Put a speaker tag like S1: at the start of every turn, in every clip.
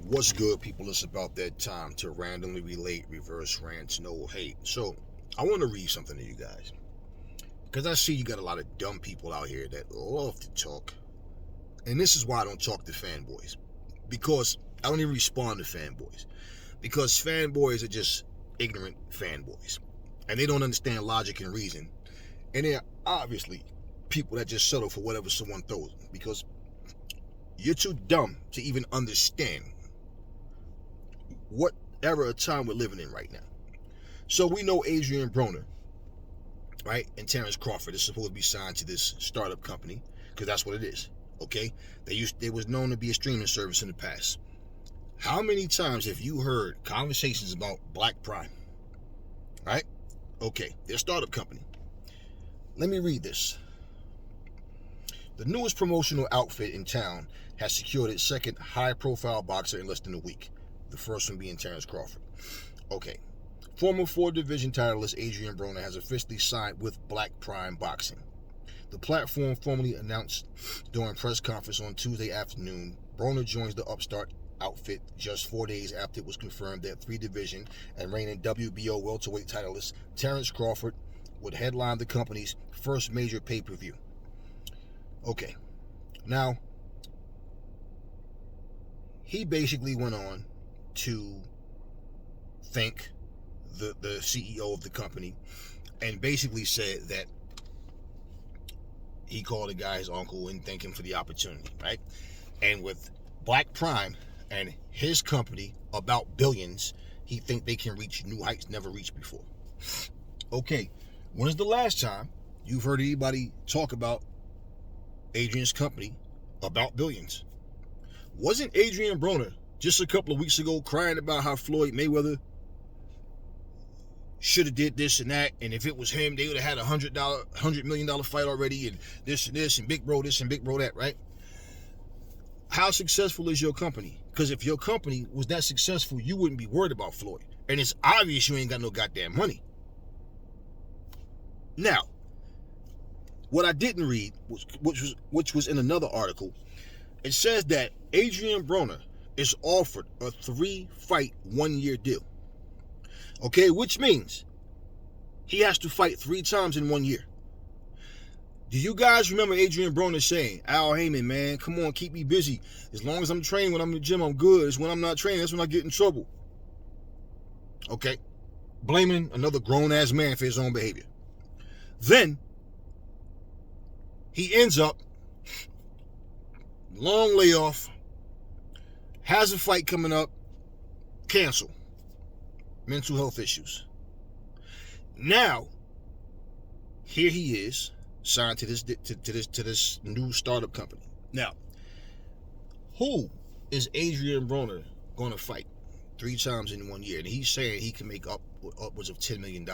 S1: What's good, people? It's about that time to randomly relate reverse rants, no hate. So, I want to read something to you guys. Because I see you got a lot of dumb people out here that love to talk. And this is why I don't talk to fanboys. Because I don't even respond to fanboys. Because fanboys are just ignorant fanboys. And they don't understand logic and reason. And they're obviously people that just settle for whatever someone throws them. Because you're too dumb to even understand what era of time we're living in right now. So we know Adrien Broner, right, and Terrence Crawford is supposed to be signed to this startup company, because that's what it is. Okay, they was known to be a streaming service in the past. How many times have you heard conversations about Black Prime? Right? Okay, they're a startup company. Let me read this. The newest promotional outfit in town has secured its second high-profile boxer in less than a week. The first one being Terrence Crawford. Okay. Former 4-division titleist Adrien Broner has officially signed with Black Prime Boxing. The platform formally announced during a press conference on Tuesday afternoon. Broner joins the upstart outfit just 4 days after it was confirmed that 3-division and reigning WBO welterweight titleist Terrence Crawford would headline the company's first major pay-per-view. Okay. Now, he basically went on to thank the CEO of the company and basically said that he called the guy his uncle and thanked him for the opportunity, right? And with Black Prime and his company about billions, he think they can reach new heights never reached before. Okay, when is the last time you've heard anybody talk about Adrien's company about billions? Wasn't Adrien Broner just a couple of weeks ago crying about how Floyd Mayweather should have did this and that, and if it was him, they would have had $100 million fight already, and this and this, and big bro this and big bro that, right? How successful is your company? Because if your company was that successful, you wouldn't be worried about Floyd. And it's obvious you ain't got no goddamn money. Now, what I didn't read, which was in another article, it says that Adrien Broner is offered a 3-fight 1-year deal. Okay, which means he has to fight 3 times in 1 year. Do you guys remember Adrien Broner saying, Al Heyman, man, come on, keep me busy. As long as I'm training when I'm in the gym, I'm good. It's when I'm not training, that's when I get in trouble. Okay, blaming another grown-ass man for his own behavior. Then, he ends up, long layoff, has a fight coming up, cancel. Mental health issues. Now, here he is, signed to this new startup company. Now, who is Adrien Broner going to fight 3 times in 1 year? And he's saying he can make upwards of $10 million.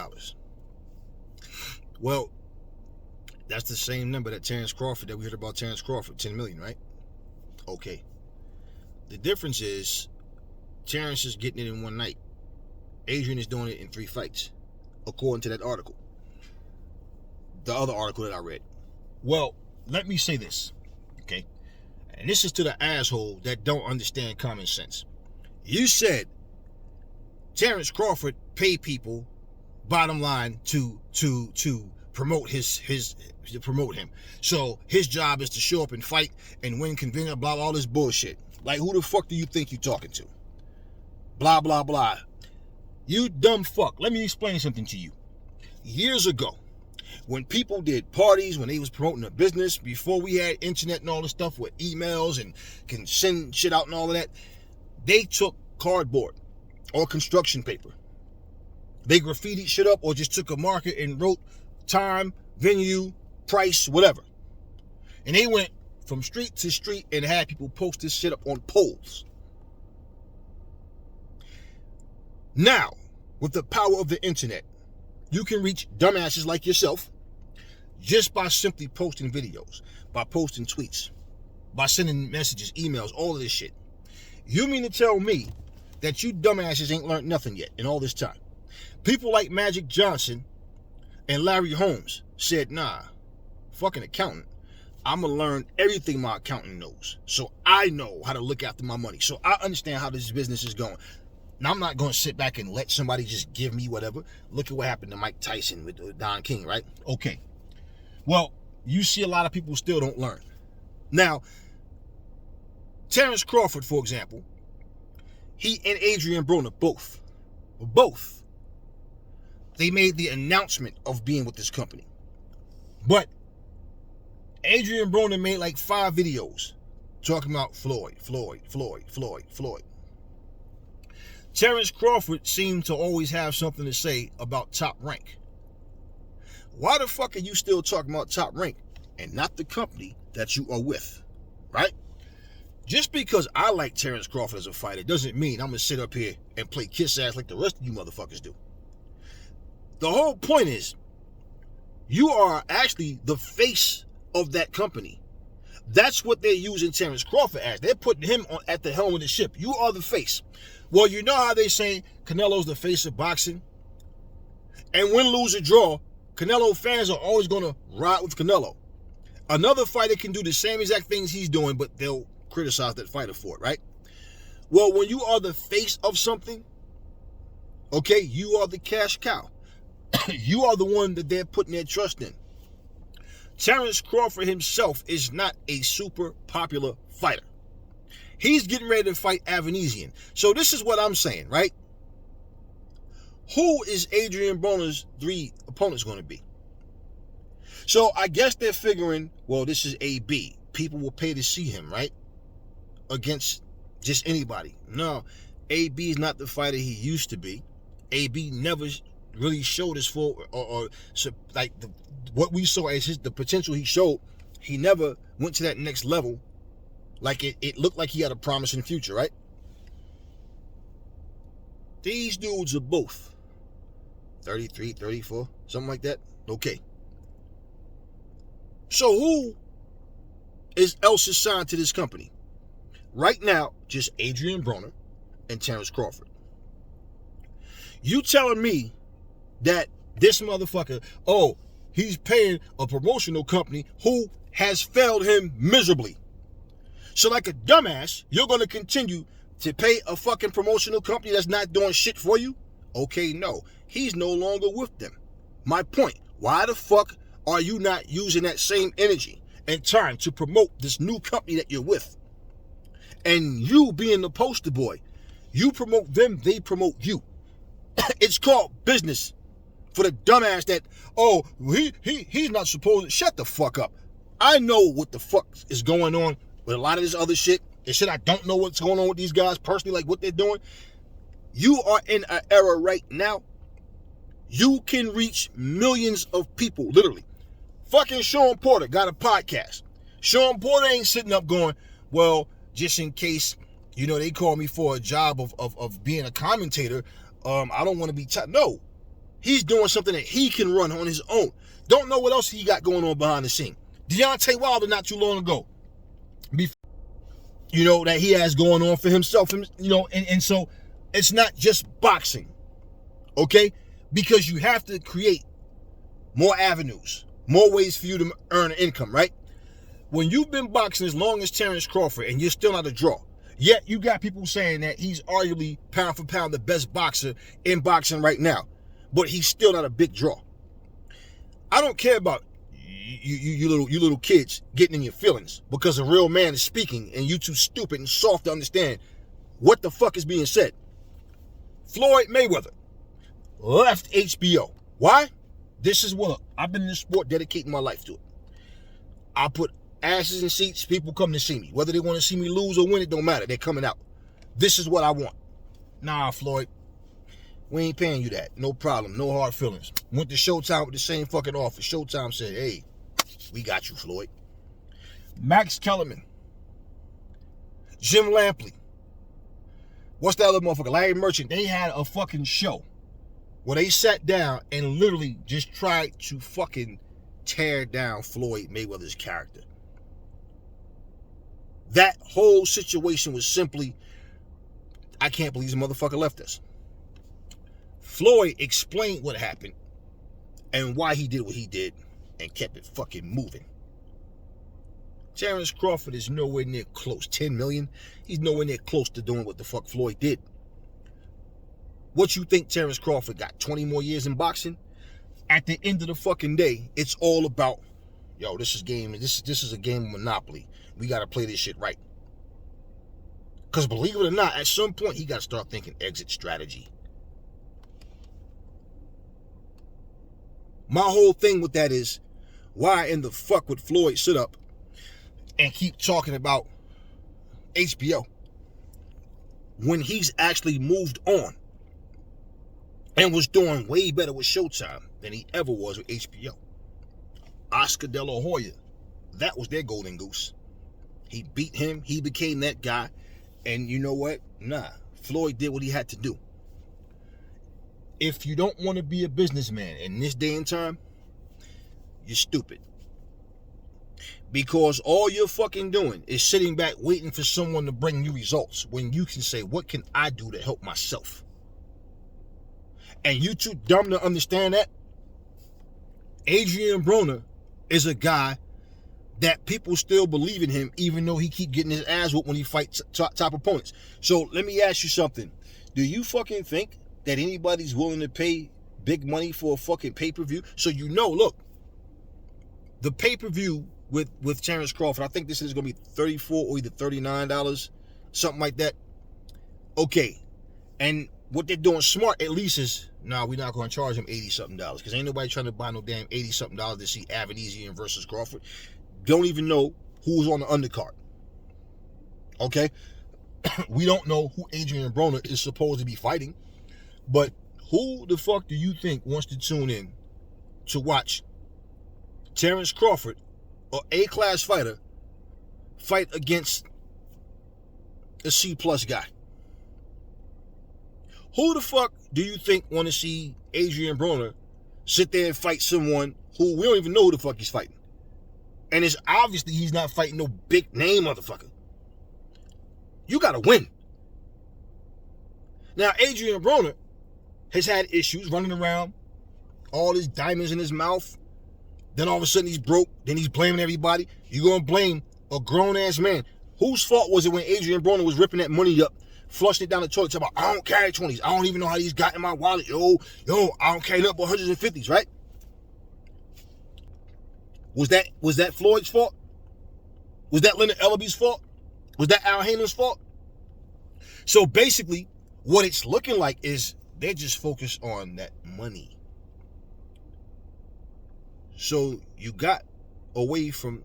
S1: Well, that's the same number that Terrence Crawford, that we heard about Terrence Crawford, 10 million, right? Okay. The difference is Terrence is getting it in one night. Adrien is doing it in 3 fights, according to that article. The other article that I read. Well, let me say this, okay? And this is to the asshole that don't understand common sense. You said Terrence Crawford paid people, bottom line, to promote to promote him. So his job is to show up and fight and win convenient, blah, all this bullshit. Like, who the fuck do you think you're talking to? Blah, blah, blah. You dumb fuck. Let me explain something to you. Years ago, when people did parties, when they was promoting a business, before we had internet and all this stuff with emails and can send shit out and all of that, they took cardboard or construction paper. They graffitied shit up or just took a marker and wrote time, venue, price, whatever. And they went from street to street and had people post this shit up on poles. Now, with the power of the internet, you can reach dumbasses like yourself just by simply posting videos, by posting tweets, by sending messages, emails, all of this shit. You mean to tell me that you dumbasses ain't learned nothing yet in all this time? People like Magic Johnson and Larry Holmes said, nah, fucking accountant. I'm going to learn everything my accountant knows. So I know how to look after my money. So I understand how this business is going. Now, I'm not going to sit back and let somebody just give me whatever. Look at what happened to Mike Tyson with Don King, right? Okay. Well, you see a lot of people still don't learn. Now, Terrence Crawford, for example, he and Adrien Broner, both, they made the announcement of being with this company. But Adrien Broner made like 5 videos talking about Floyd. Terrence Crawford seemed to always have something to say about Top Rank. Why the fuck are you still talking about Top Rank and not the company that you are with, right? Just because I like Terrence Crawford as a fighter doesn't mean I'm going to sit up here and play kiss ass like the rest of you motherfuckers do. The whole point is, you are actually the face of that company. That's what they're using Terrence Crawford as. They're putting him at the helm of the ship. You are the face. Well, you know how they say Canelo's the face of boxing? And win, lose, or draw, Canelo fans are always going to ride with Canelo. Another fighter can do the same exact things he's doing, but they'll criticize that fighter for it, right? Well, when you are the face of something, okay, you are the cash cow. You are the one that they're putting their trust in. Terrence Crawford himself is not a super popular fighter. He's getting ready to fight Avanesian. So this is what I'm saying, right? Who is Adrien Broner's 3 opponents going to be? So I guess they're figuring, well, this is AB. People will pay to see him, right? Against just anybody. No, AB is not the fighter he used to be. AB never really showed his full, what we saw as the potential he showed. He never went to that next level. Like it looked like he had a promising future, right? These dudes are both 33, 34, something like that. Okay. So who else is signed to this company? Right now, just Adrien Broner and Terrence Crawford. You telling me that this motherfucker, he's paying a promotional company who has failed him miserably. So like a dumbass, you're going to continue to pay a fucking promotional company that's not doing shit for you? Okay, no. He's no longer with them. My point, why the fuck are you not using that same energy and time to promote this new company that you're with? And you being the poster boy, you promote them, they promote you. It's called business. For the dumbass that, he's not supposed to, shut the fuck up. I know what the fuck is going on with a lot of this other shit. And shit, I don't know what's going on with these guys personally, like what they're doing. You are in an era right now. You can reach millions of people, literally. Fucking Sean Porter got a podcast. Sean Porter ain't sitting up going, well, just in case, they call me for a job of being a commentator, I don't want to be no. He's doing something that he can run on his own. Don't know what else he got going on behind the scene. Deontay Wilder not too long ago. That he has going on for himself. And so it's not just boxing. Okay? Because you have to create more avenues, more ways for you to earn an income, right? When you've been boxing as long as Terrence Crawford and you're still not a draw, yet you got people saying that he's arguably pound for pound the best boxer in boxing right now, but he's still not a big draw. I don't care about you little kids getting in your feelings because a real man is speaking and you too stupid and soft to understand what the fuck is being said. Floyd Mayweather left HBO. Why? This is what I've been in this sport, dedicating my life to it. I put asses in seats, people come to see me. Whether they want to see me lose or win, it don't matter. They're coming out. This is what I want. Nah, Floyd, we ain't paying you that. No problem. No hard feelings. Went to Showtime with the same fucking offer. Showtime said, hey, we got you, Floyd. Max Kellerman. Jim Lampley. What's that other motherfucker? Larry Merchant. They had a fucking show where they sat down and literally just tried to fucking tear down Floyd Mayweather's character. That whole situation was simply, I can't believe this motherfucker left us. Floyd explained what happened and why he did what he did and kept it fucking moving. Terrence Crawford is nowhere near close. 10 million? He's nowhere near close to doing what the fuck Floyd did. What you think Terrence Crawford got? 20 more years in boxing? At the end of the fucking day, it's all about, yo, this is a game of Monopoly. We gotta play this shit right. Because believe it or not, at some point, he gotta start thinking exit strategy. My whole thing with that is, why in the fuck would Floyd sit up and keep talking about HBO when he's actually moved on and was doing way better with Showtime than he ever was with HBO? Oscar De La Hoya, that was their golden goose. He beat him, he became that guy, and you know what? Nah, Floyd did what he had to do. If you don't want to be a businessman in this day and time, you're stupid. Because all you're fucking doing is sitting back waiting for someone to bring you results when you can say, what can I do to help myself? And you too dumb to understand that? Adrien Broner is a guy that people still believe in him, even though he keep getting his ass whooped when he fights top opponents. So let me ask you something. Do you fucking think that anybody's willing to pay big money for a fucking pay-per-view? So you know, look, the pay-per-view with Terrence Crawford, I think this is going to be $34 or either $39, something like that. Okay, and what they're doing smart at least is, nah, we're not going to charge him $80-something, because ain't nobody trying to buy no damn $80-something to see Avenesian versus Crawford. Don't even know who's on the undercard. Okay? We don't know who Adrien Broner is supposed to be fighting, but who the fuck do you think wants to tune in to watch Terrence Crawford, or A-class fighter, fight against a C-plus guy? Who the fuck do you think want to see Adrien Broner sit there and fight someone who we don't even know who the fuck he's fighting? And it's obviously he's not fighting no big name motherfucker. You gotta win. Now, Adrien Broner has had issues running around, all his diamonds in his mouth. Then all of a sudden he's broke. Then he's blaming everybody. You're gonna blame a grown-ass man. Whose fault was it when Adrien Broner was ripping that money up, flushing it down the toilet, talking about, I don't carry 20s. I don't even know how these got in my wallet. Yo, I don't carry up 150s, right? Was that Floyd's fault? Was that Leonard Ellaby's fault? Was that Al Haymon's fault? So basically, what it's looking like is they're just focused on that money. So you got away from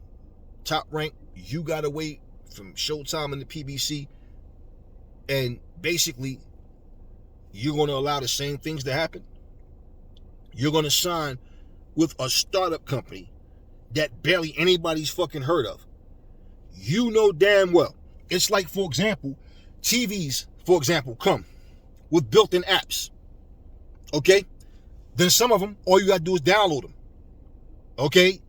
S1: Top Rank, you got away from Showtime and the PBC, and basically you're going to allow the same things to happen. You're going to sign with a startup company that barely anybody's fucking heard of. You know damn well. It's like, for example, TVs, for example, come with built-in apps. Okay? Then some of them, all you got to do is download them. Okay?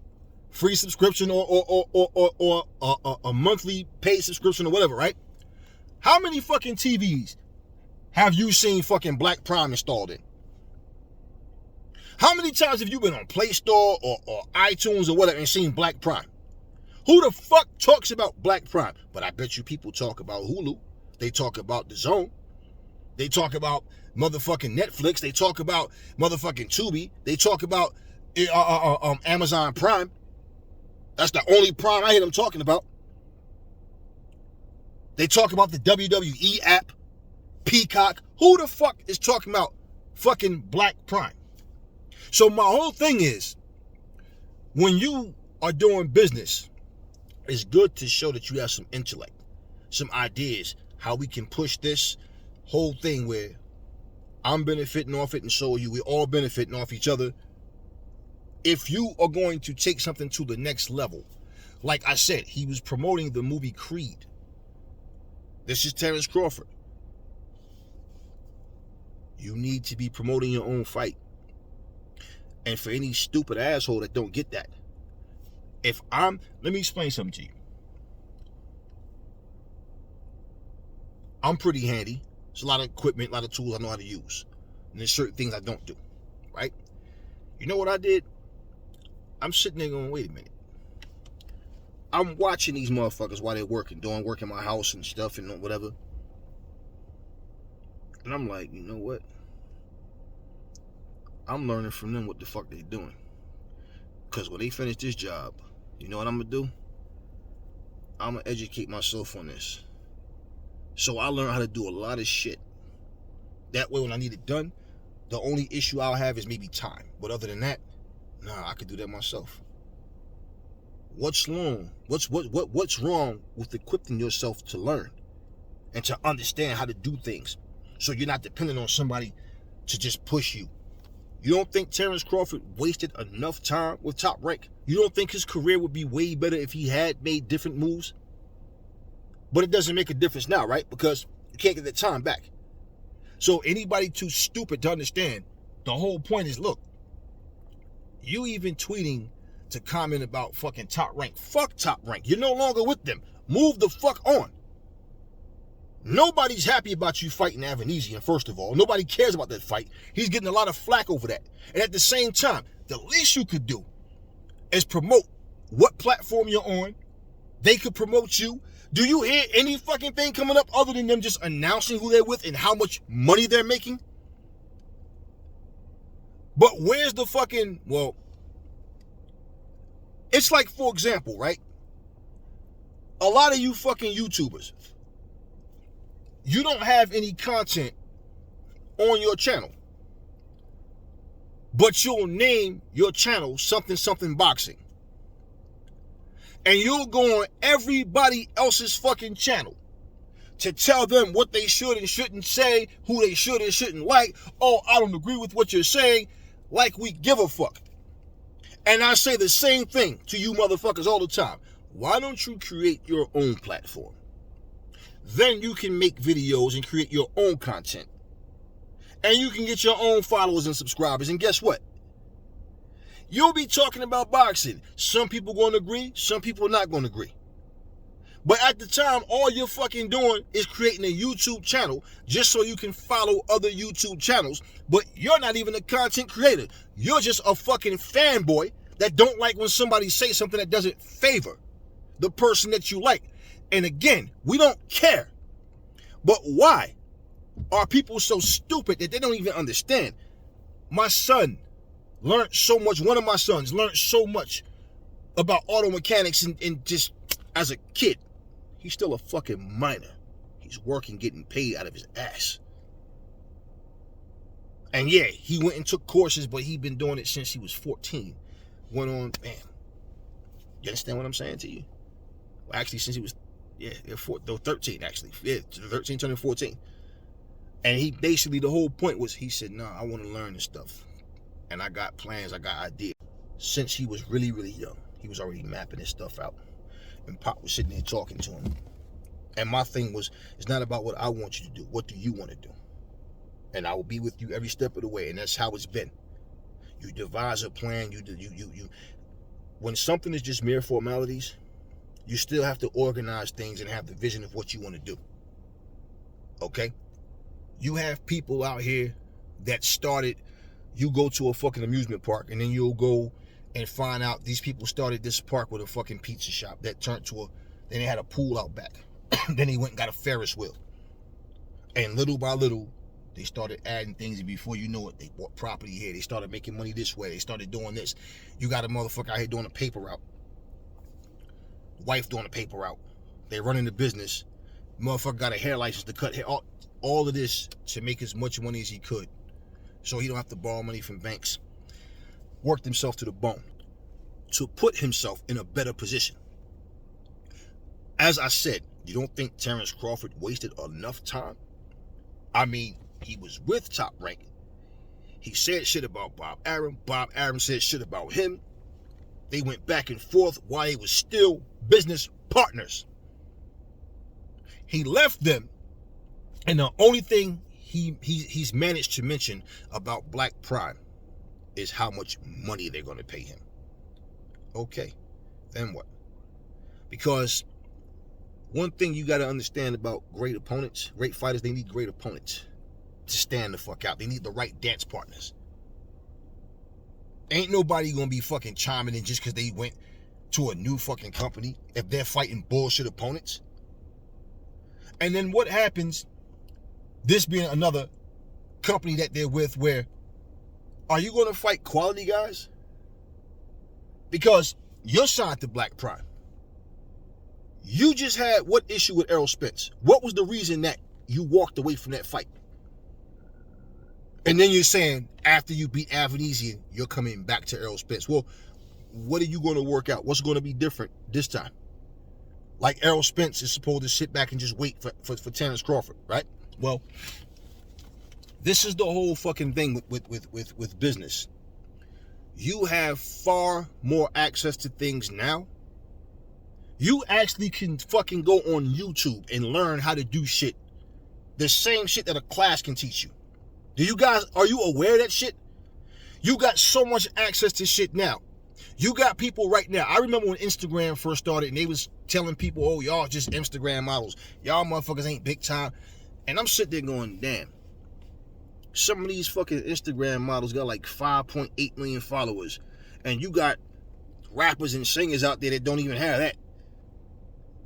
S1: Free subscription or a monthly paid subscription or whatever, right? How many fucking TVs have you seen fucking Black Prime installed in? How many times have you been on Play Store or iTunes or whatever and seen Black Prime? Who the fuck talks about Black Prime? But I bet you people talk about Hulu. They talk about DAZN. They talk about motherfucking Netflix. They talk about motherfucking Tubi. They talk about Amazon Prime. That's the only Prime I hear them talking about. They talk about the WWE app, Peacock. Who the fuck is talking about fucking Black Prime? So my whole thing is, when you are doing business, it's good to show that you have some intellect, some ideas, how we can push this whole thing where I'm benefiting off it and so are you. We're all benefiting off each other. If you are going to take something to the next level, like I said, he was promoting the movie Creed. This is Terrence Crawford. You need to be promoting your own fight. And for any stupid asshole that don't get that, let me explain something to you. I'm pretty handy. There's a lot of equipment, a lot of tools I know how to use. And there's certain things I don't do, right? You know what I did? I'm sitting there going, wait a minute. I'm watching these motherfuckers while they're working, doing work in my house and stuff and whatever. And I'm like, you know what? I'm learning from them what the fuck they doing. Because when they finish this job, you know what I'm going to do? I'm going to educate myself on this. So I learned how to do a lot of shit. That way when I need it done, the only issue I'll have is maybe time. But other than that, nah, I could do that myself. What's wrong? What's wrong with equipping yourself to learn and to understand how to do things so you're not dependent on somebody to just push you? You don't think Terrence Crawford wasted enough time with Top Rank? You don't think his career would be way better if he had made different moves? But it doesn't make a difference now, right? Because you can't get that time back. So anybody too stupid to understand, the whole point is, look, you even tweeting to comment about fucking Top Rank. Fuck Top Rank. You're no longer with them. Move the fuck on. Nobody's happy about you fighting Avanesian, first of all. Nobody cares about that fight. He's getting a lot of flack over that. And at the same time, the least you could do is promote what platform you're on. They could promote you. Do you hear any fucking thing coming up other than them just announcing who they're with and how much money they're making? But where's the fucking, well, it's like, for example, right? A lot of you fucking YouTubers, you don't have any content on your channel, but you'll name your channel something boxing. And you'll go on everybody else's fucking channel to tell them what they should and shouldn't say, who they should and shouldn't like. Oh, I don't agree with what you're saying. Like we give a fuck. And I say the same thing to you motherfuckers all the time. Why don't you create your own platform? Then you can make videos and create your own content. And you can get your own followers and subscribers. And guess what? You'll be talking about boxing. Some people going to agree, some people are not going to agree. But at the time, all you're fucking doing is creating a YouTube channel just so you can follow other YouTube channels. But you're not even a content creator. You're just a fucking fanboy that don't like when somebody says something that doesn't favor the person that you like. And again, we don't care. But why are people so stupid that they don't even understand? My son learned so much. One of my sons learned so much about auto mechanics and just as a kid. He's still a fucking minor. He's working, getting paid out of his ass. And yeah, he went and took courses, but he'd been doing it since he was 14. Went on, man. You understand what I'm saying to you? Well, actually, since he was, 13 actually. Yeah, 13 turning 14. And he basically, the whole point was, he said, nah, I want to learn this stuff. And I got plans, I got ideas. Since he was really, really young, he was already mapping his stuff out. And Pop was sitting there talking to him. And my thing was, it's not about what I want you to do. What do you want to do? And I will be with you every step of the way. And that's how it's been. You devise a plan. When something is just mere formalities, you still have to organize things and have the vision of what you want to do. Okay? You have people out here that started, you go to a fucking amusement park and then you'll go and find out these people started this park with a fucking pizza shop that turned to then they had a pool out back. Then they went and got a Ferris wheel. And little by little, they started adding things, and before you know it, they bought property here. They started making money this way. They started doing this. You got a motherfucker out here doing a paper route. Wife doing a paper route. They running the business. Motherfucker got a hair license to cut hair. All of this to make as much money as he could, so he don't have to borrow money from banks. Worked himself to the bone to put himself in a better position. As I said, you don't think Terrence Crawford wasted enough time? I mean, he was with Top Rank. He said shit about Bob Arum. Bob Arum said shit about him. They went back and forth while they was still business partners. He left them, and the only thing he's managed to mention about Black Prime is how much money they're going to pay him. Okay, then what? Because one thing you got to understand about great opponents, great fighters, they need great opponents to stand the fuck out. They need the right dance partners. Ain't nobody going to be fucking chiming in just because they went to a new fucking company if they're fighting bullshit opponents? And then what happens, this being another company that they're with, where are you going to fight quality guys? Because you're signed to Black Prime. You just had what issue with Errol Spence? What was the reason that you walked away from that fight? And then you're saying after you beat Avanesian, you're coming back to Errol Spence. Well, what are you going to work out? What's going to be different this time? Like Errol Spence is supposed to sit back and just wait for Terrence Crawford, right? Well, this is the whole fucking thing with business. You have far more access to things now. You actually can fucking go on YouTube and learn how to do shit. The same shit that a class can teach you. Are you aware of that shit? You got so much access to shit now. You got people right now. I remember when Instagram first started and they was telling people, oh, y'all just Instagram models. Y'all motherfuckers ain't big time. And I'm sitting there going, damn. Some of these fucking Instagram models got like 5.8 million followers. And you got rappers and singers out there that don't even have that.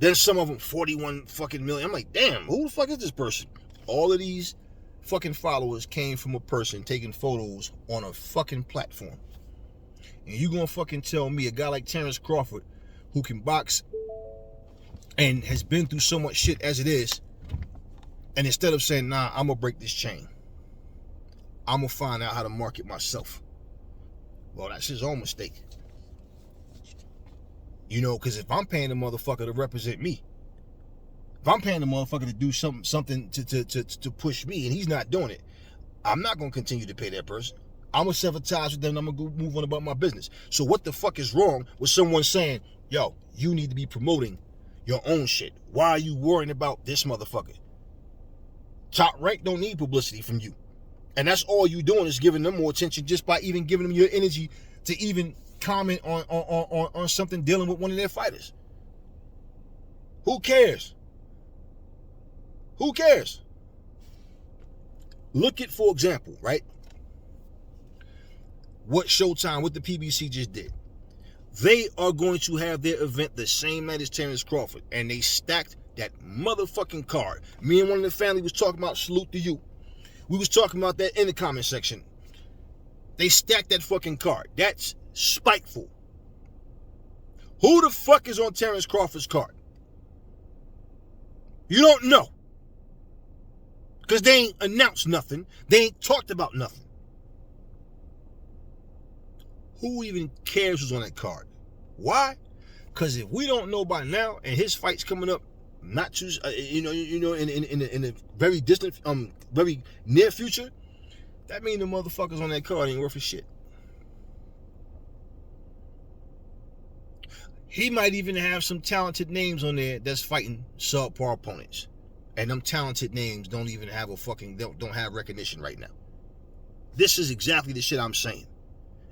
S1: Then some of them 41 fucking million. I'm like, damn, who the fuck is this person? All of these fucking followers came from a person taking photos on a fucking platform. And you gonna fucking tell me a guy like Terrence Crawford, who can box and has been through so much shit as it is, and instead of saying, nah, I'm gonna break this chain, I'm gonna find out how to market myself. Well, that's his own mistake. You know, because if I'm paying the motherfucker to represent me, if I'm paying the motherfucker to do something to push me, and he's not doing it, I'm not gonna continue to pay that person. I'm gonna sever ties with them, and I'm gonna go move on about my business. So what the fuck is wrong with someone saying, yo, you need to be promoting your own shit? Why are you worrying about this motherfucker? Top Rank don't need publicity from you. And that's all you doing is giving them more attention just by even giving them your energy to even comment on something dealing with one of their fighters. Who cares? Who cares? Look at, for example, right, what Showtime, what the PBC just did. They are going to have their event the same night as Terrence Crawford, and they stacked that motherfucking card. Me and one of the family was talking about, salute to you. We was talking about that in the comment section. They stacked that fucking card. That's spiteful. Who the fuck is on Terrence Crawford's card? You don't know. Because they ain't announced nothing. They ain't talked about nothing. Who even cares who's on that card? Why? Because if we don't know by now, and his fight's coming up, not too, in a very distant, very near future, that means the motherfuckers on that card ain't worth a shit. He might even have some talented names on there that's fighting subpar opponents, and them talented names don't even have don't have recognition right now. This is exactly the shit I'm saying.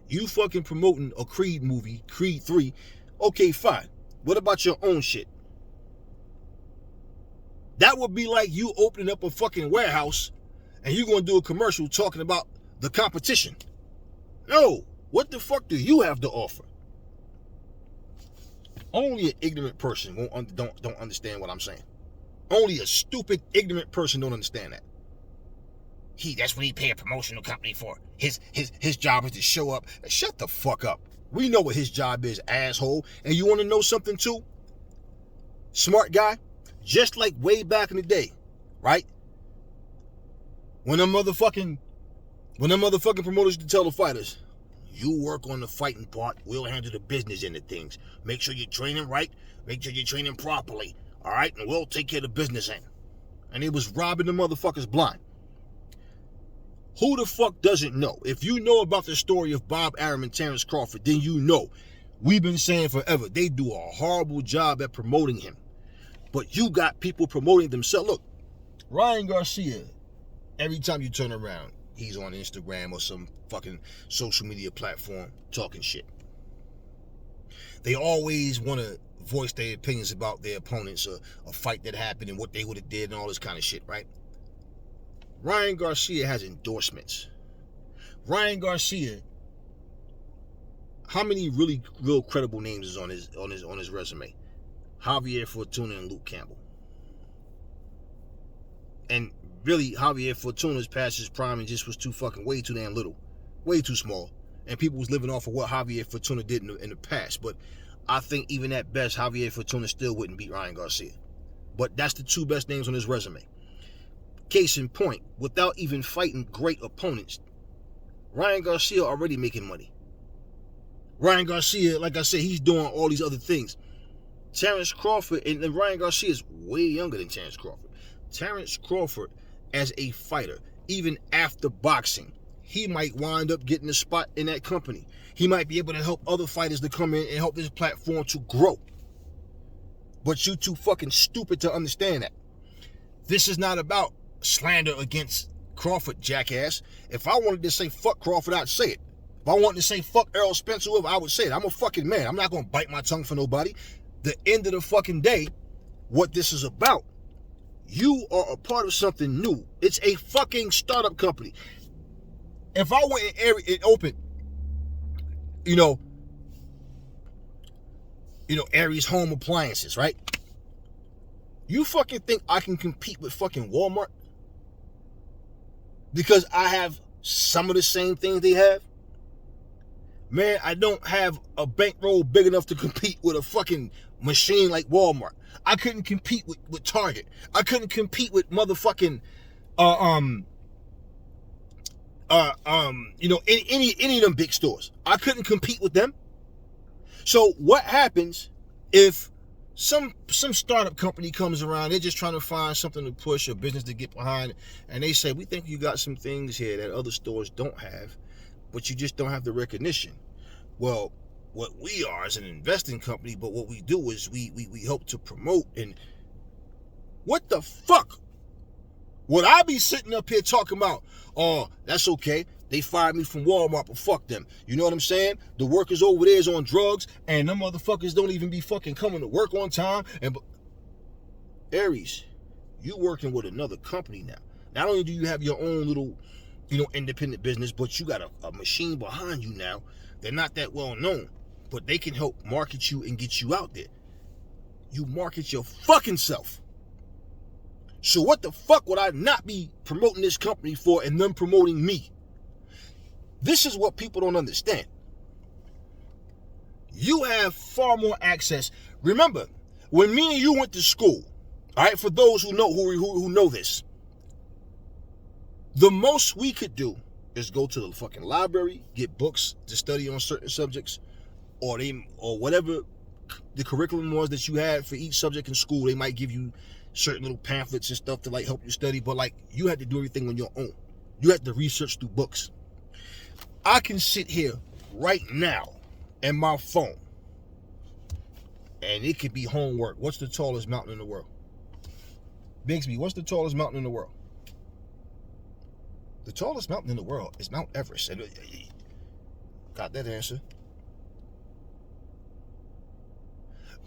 S1: You fucking promoting a Creed movie, Creed 3, okay, fine. What about your own shit? That would be like you opening up a fucking warehouse and you gonna do a commercial talking about the competition. No, what the fuck do you have to offer? Only an ignorant person don't understand what I'm saying. Only a stupid, ignorant person don't understand that. That's what he pay a promotional company for. His job is to show up. Shut the fuck up. We know what his job is, asshole. And you want to know something too? Smart guy. Just like way back in the day, right? When them motherfucking promoters to tell the fighters, you work on the fighting part, we'll handle the business end of things. Make sure you're training right, make sure you're training properly, all right? And we'll take care of the business end. And he was robbing the motherfuckers blind. Who the fuck doesn't know? If you know about the story of Bob Arum and Terrence Crawford, then you know. We've been saying forever, they do a horrible job at promoting him. But you got people promoting themselves. Look, Ryan Garcia, every time you turn around, he's on Instagram or some fucking social media platform talking shit. They always want to voice their opinions about their opponents or a fight that happened and what they would have did and all this kind of shit, right? Ryan Garcia has endorsements. Ryan Garcia How many really real credible names is on his resume? Javier Fortuna and Luke Campbell. And really, Javier Fortuna's past his prime and just was way too damn little. Way too small. And people was living off of what Javier Fortuna did in the past. But I think even at best, Javier Fortuna still wouldn't beat Ryan Garcia. But that's the two best names on his resume. Case in point, without even fighting great opponents, Ryan Garcia already making money. Ryan Garcia, like I said, he's doing all these other things. Terrence Crawford, and Ryan Garcia is way younger than Terrence Crawford. Terrence Crawford, as a fighter, even after boxing, he might wind up getting a spot in that company. He might be able to help other fighters to come in and help this platform to grow. But you too fucking stupid to understand that. This is not about slander against Crawford, jackass. If I wanted to say fuck Crawford, I'd say it. If I wanted to say fuck Errol Spence, whoever, I would say it. I'm a fucking man. I'm not going to bite my tongue for nobody. The end of the fucking day, what this is about, you are a part of something new. It's a fucking startup company. If I went and opened, Aries Home Appliances, right? You fucking think I can compete with fucking Walmart? Because I have some of the same things they have? Man, I don't have a bankroll big enough to compete with a fucking machine like Walmart. I couldn't compete with Target. I couldn't compete with motherfucking any of them big stores. I couldn't compete with them. So what happens if some startup company comes around, they're just trying to find something to push, a business to get behind, and they say, we think you got some things here that other stores don't have, but you just don't have the recognition. Well, what we are is an investing company, but what we do is we help to promote. And what the fuck would I be sitting up here talking about? Oh, that's okay. They fired me from Walmart, but fuck them. You know what I'm saying? The workers over there is on drugs, and them motherfuckers don't even be fucking coming to work on time. And Aries, you working with another company now. Not only do you have your own little, independent business, but you got a machine behind you now. They're not that well known, but they can help market you and get you out there. You market your fucking self. So what the fuck would I not be promoting this company for and them promoting me? This is what people don't understand. You have far more access. Remember, when me and you went to school, all right, for those who know this, the most we could do is go to the fucking library, get books to study on certain subjects, or whatever the curriculum was that you had for each subject in school. They might give you certain little pamphlets and stuff to like help you study, but like you had to do everything on your own. You had to research through books. I can sit here right now in my phone, and it could be homework. What's the tallest mountain in the world? Bigsby, what's the tallest mountain in the world? The tallest mountain in the world is Mount Everest. And got that answer.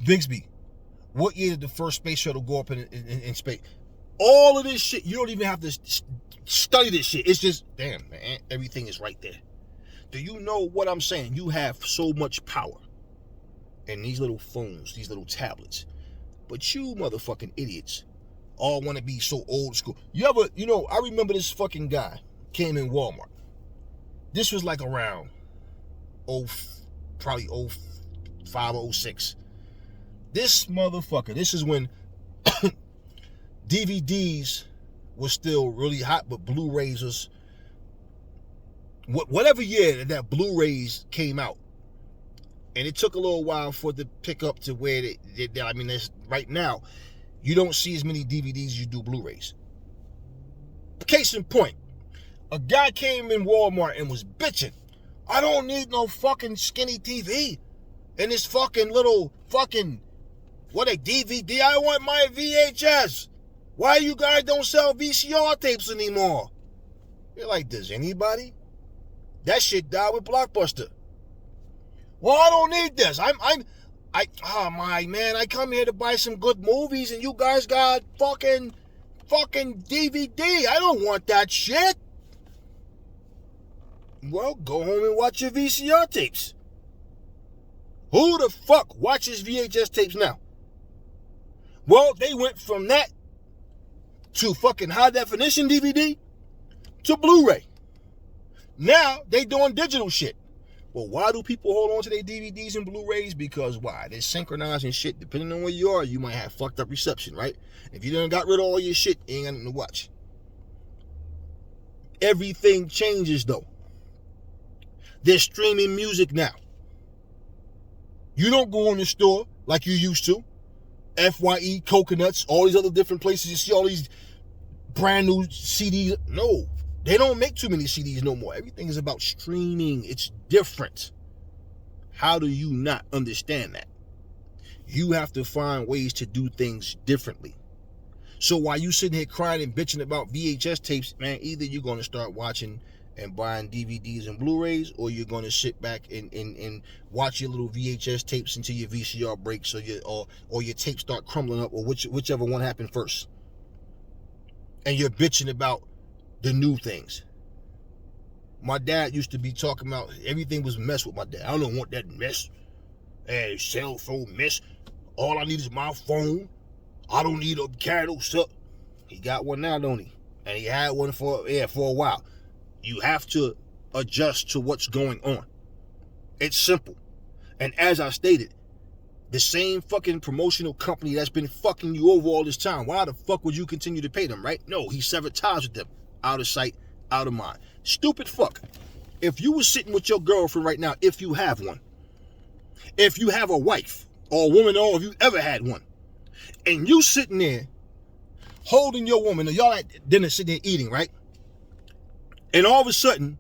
S1: Bigsby, what year did the first space shuttle go up in space? All of this shit, you don't even have to study this shit. It's just, damn, man, everything is right there. Do you know what I'm saying? You have so much power in these little phones, these little tablets. But you motherfucking idiots all want to be so old school. I remember this fucking guy came in Walmart. This was like around probably 05, 06. This motherfucker, this is when DVDs was still really hot, but Blu-rays was, whatever year that Blu-rays came out. And it took a little while for it to pick up to where right now, you don't see as many DVDs as you do Blu-rays. Case in point, a guy came in Walmart and was bitching. I don't need no fucking skinny TV and this fucking little fucking, DVD? I want my VHS. Why you guys don't sell VCR tapes anymore? You're like, does anybody? That shit died with Blockbuster. Well, I don't need this. I come here to buy some good movies and you guys got fucking DVD. I don't want that shit. Well, go home and watch your VCR tapes. Who the fuck watches VHS tapes now? Well, they went from that to fucking high definition DVD to Blu-ray. Now they doing digital shit. Well, why do people hold on to their DVDs and Blu-rays? Because why? They're synchronizing shit. Depending on where you are, you might have fucked up reception, right? If you done got rid of all your shit, you ain't got nothing to watch. Everything changes though. They're streaming music now. You don't go in the store like you used to. FYE, Coconuts, all these other different places. You see all these brand new CDs. No, they don't make too many CDs no more. Everything is about streaming. It's different. How do you not understand that? You have to find ways to do things differently. So while you sitting here crying and bitching about VHS tapes, man, either you're going to start watching and buying DVDs and Blu-rays, or you're going to sit back and watch your little VHS tapes until your VCR breaks, or your tapes start crumbling up, or whichever one happened first. And you're bitching about the new things. My dad used to be talking about everything was a mess with my dad. I don't want that mess. Hey, cell phone mess. All I need is my phone. I don't need to carry those stuff. He got one now, don't he? And he had one for a while. You have to adjust to what's going on. It's simple. And as I stated, the same fucking promotional company that's been fucking you over all this time, why the fuck would you continue to pay them, right? No, he severed ties with them. Out of sight, out of mind. Stupid fuck. If you were sitting with your girlfriend right now, if you have one, if you have a wife or a woman, or if you ever had one, and you sitting there holding your woman, or y'all at dinner sitting there eating, right? And all of a sudden,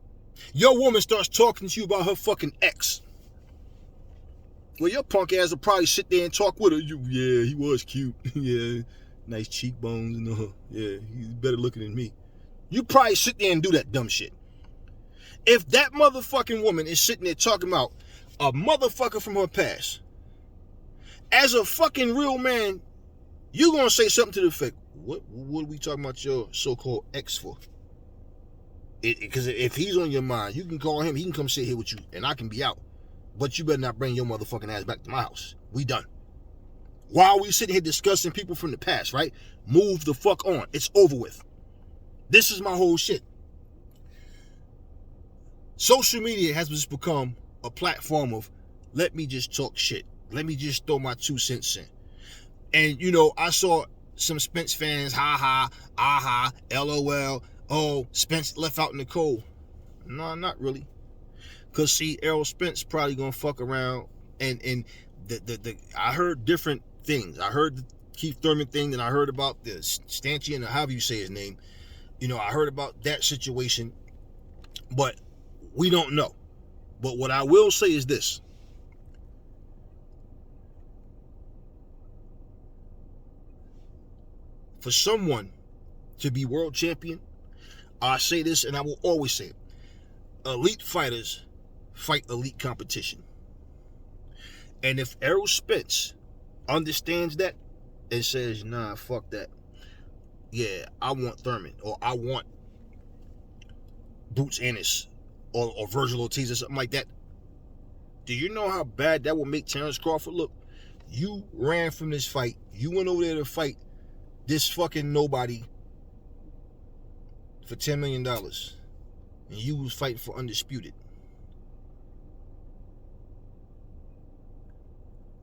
S1: your woman starts talking to you about her fucking ex. Well, your punk ass will probably sit there and talk with her. Yeah, he was cute. Yeah, nice cheekbones and yeah, he's better looking than me. You probably sit there and do that dumb shit. If that motherfucking woman is sitting there talking about a motherfucker from her past, as a fucking real man, you're gonna say something to the effect, what are we talking about your so-called ex for? Because if he's on your mind, you can call him, he can come sit here with you, and I can be out. But you better not bring your motherfucking ass back to my house. We done. While we sitting here discussing people from the past, right? Move the fuck on. It's over with. This is my whole shit. Social media has just become a platform of, let me just talk shit. Let me just throw my 2 cents in. And, you know, I saw some Spence fans, ha, aha, LOL. Oh, Spence left out in the cold. No, not really. Because, see, Errol Spence probably going to fuck around. And I heard different things. I heard the Keith Thurman thing, and I heard about the Stanchion, or however you say his name. You know, I heard about that situation. But we don't know. But what I will say is this. For someone to be world champion, I say this and I will always say it. Elite fighters fight elite competition. And if Errol Spence understands that and says, nah, fuck that. Yeah, I want Thurman, or I want Boots Ennis, or Virgil Ortiz, or something like that. Do you know how bad that will make Terrence Crawford look? You ran from this fight. You went over there to fight this fucking nobody for $10 million. And you was fighting for undisputed.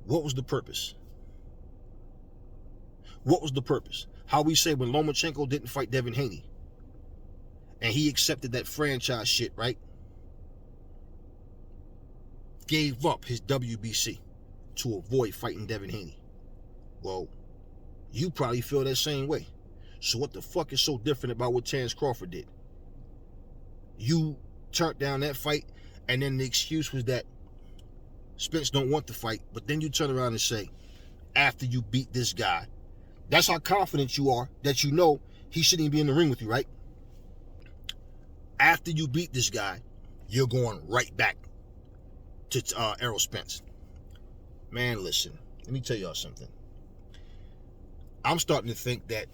S1: What was the purpose? What was the purpose? How we say when Lomachenko didn't fight Devin Haney, and he accepted that franchise shit, right? Gave up his WBC to avoid fighting Devin Haney. Well, you probably feel that same way. So what the fuck is so different about what Terrence Crawford did? You turned down that fight, and then the excuse was that Spence don't want the fight, but then you turn around and say, after you beat this guy, that's how confident you are that you know he shouldn't even be in the ring with you, right? After you beat this guy, you're going right back to Errol Spence. Man, listen, let me tell y'all something. I'm starting to think that,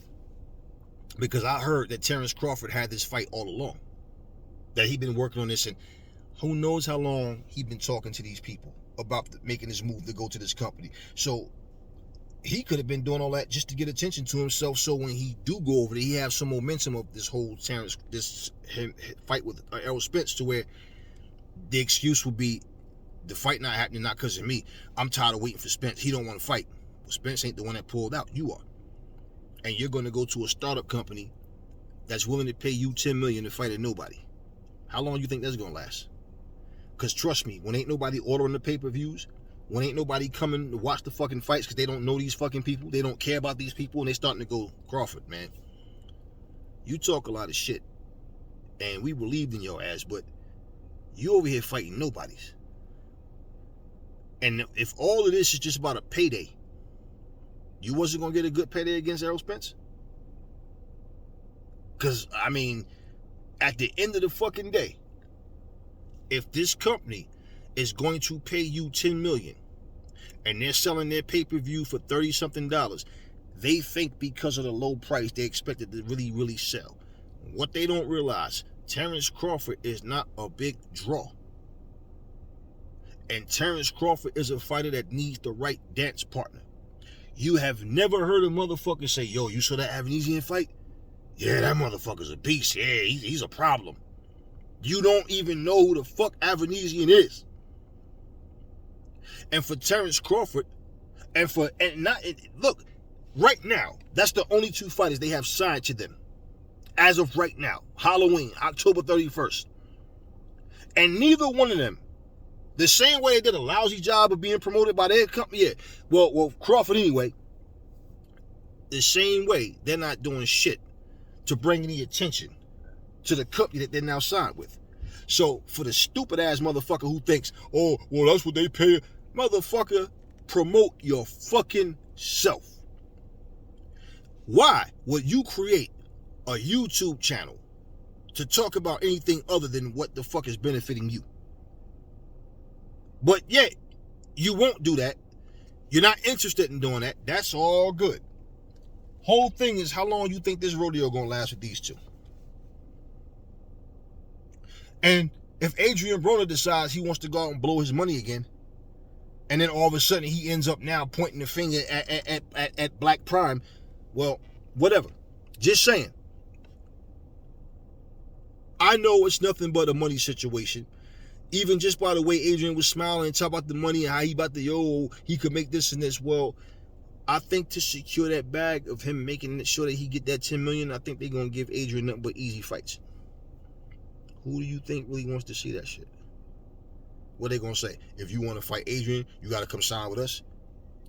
S1: because I heard that Terrence Crawford had this fight all along, that he'd been working on this, and Who knows how long he been talking to these people about making this move to go to this company. So he could have been doing all that just to get attention to himself, so when he do go over there, he have some momentum of this whole fight with Errol Spence, to where the excuse will be the fight not happening not because of me. I'm tired of waiting for Spence. He don't want to fight. Well, Spence ain't the one that pulled out. You are. And you're going to go to a startup company that's willing to pay you $10 million to fight at nobody. How long do you think that's going to last? Because trust me, when ain't nobody ordering the pay-per-views, when ain't nobody coming to watch the fucking fights because they don't know these fucking people, they don't care about these people, and they starting to go, Crawford, man, you talk a lot of shit, and we believed in your ass, but you over here fighting nobodies. And if all of this is just about a payday, you wasn't going to get a good payday against Errol Spence? Because, I mean, at the end of the fucking day, if this company is going to pay you $10 million and they're selling their pay-per-view for $30-something, they think because of the low price, they expect it to really, really sell. What they don't realize, Terrence Crawford is not a big draw. And Terrence Crawford is a fighter that needs the right dance partner. You have never heard a motherfucker say, yo, you saw that Avanesian fight? Yeah, that motherfucker's a beast. Yeah, he's a problem. You don't even know who the fuck Avanesian is. And for Terrence Crawford, look, right now, that's the only two fighters they have signed to them. As of right now, Halloween, October 31st. And neither one of them, the same way they did a lousy job of being promoted by their company, yeah. Well, Crawford anyway, the same way they're not doing shit to bring any attention to the company that they're now signed with. So for the stupid ass motherfucker who thinks, oh, well, that's what they pay, motherfucker, promote your fucking self. Why would you create a YouTube channel to talk about anything other than what the fuck is benefiting you? But yet, you won't do that. You're not interested in doing that. That's all good. Whole thing is, how long you think this rodeo gonna last with these two? And if Adrien Broner decides he wants to go out and blow his money again, and then all of a sudden he ends up now pointing the finger at Black Prime, well, whatever. Just saying. I know it's nothing but a money situation. Even just by the way Adrien was smiling and talking about the money and how he about to, he could make this and this. Well, I think to secure that bag of him making sure that he get that $10 million, I think they're going to give Adrien nothing but easy fights. Who do you think really wants to see that shit? What they going to say? If you want to fight Adrien, you got to come sign with us?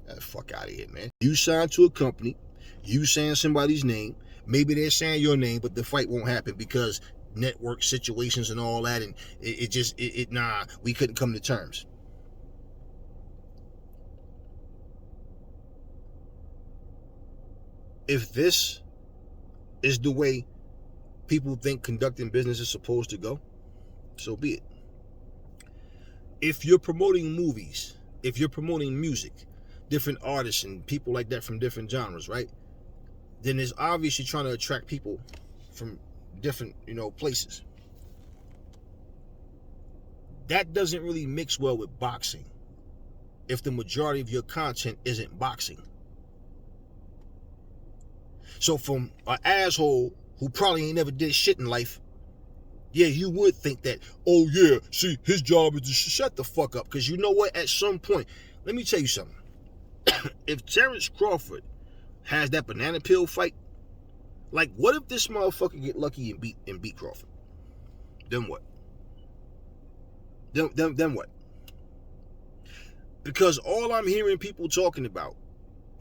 S1: Get the fuck out of here, man. You signed to a company, you saying somebody's name, maybe they're saying your name, but the fight won't happen because network situations and all that, and we couldn't come to terms. If this is the way people think conducting business is supposed to go, so be it. If you're promoting movies, if you're promoting music, different artists and people like that from different genres, right? Then it's obviously trying to attract people from different, places. That doesn't really mix well with boxing if the majority of your content isn't boxing. So from an asshole who probably ain't never did shit in life, yeah, you would think that, oh yeah, see, his job is to shut the fuck up. Because you know what, at some point, let me tell you something. If Terrence Crawford has that banana peel fight, like, what if this motherfucker get lucky and beat Crawford? Then what? Then what? Because all I'm hearing people talking about,